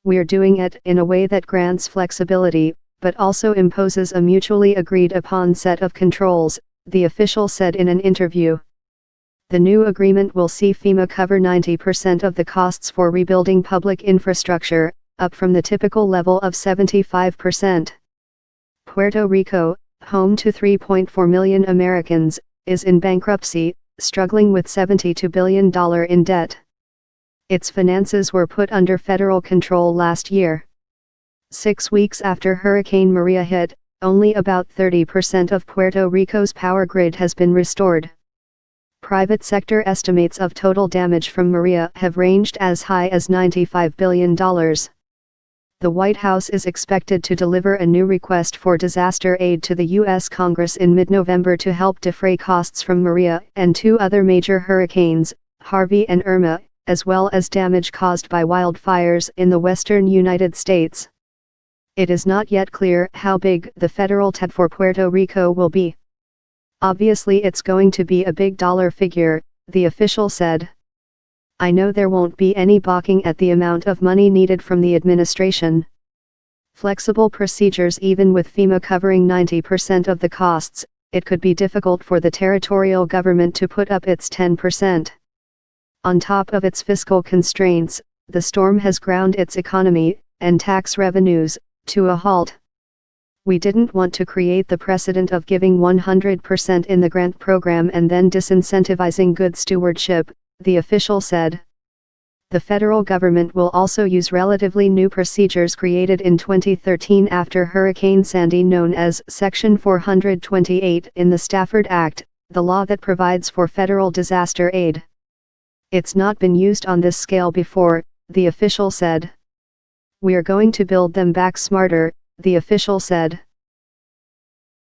We're doing it in a way that grants flexibility, but also imposes a mutually agreed upon set of controls, the official said in an interview. The new agreement will see FEMA cover 90% of the costs for rebuilding public infrastructure, up from the typical level of 75%. Puerto Rico, home to 3.4 million Americans, is in bankruptcy, struggling with $72 billion in debt. Its finances were put under federal control last year. 6 weeks after Hurricane Maria hit, only about 30% of Puerto Rico's power grid has been restored. Private sector estimates of total damage from Maria have ranged as high as $95 billion. The White House is expected to deliver a new request for disaster aid to the U.S. Congress in mid-November to help defray costs from Maria and 2 other major hurricanes, Harvey and Irma, as well as damage caused by wildfires in the western United States. It is not yet clear how big the federal tab for Puerto Rico will be. Obviously it's going to be a big dollar figure, the official said. I know there won't be any balking at the amount of money needed from the administration. Flexible procedures. Even with FEMA covering 90% of the costs, it could be difficult for the territorial government to put up its 10%. On top of its fiscal constraints, the storm has ground its economy, and tax revenues, to a halt. We didn't want to create the precedent of giving 100% in the grant program and then disincentivizing good stewardship, the official said. The federal government will also use relatively new procedures created in 2013 after Hurricane Sandy, known as Section 428 in the Stafford Act, the law that provides for federal disaster aid. It's not been used on this scale before, the official said. We're going to build them back smarter, the official said.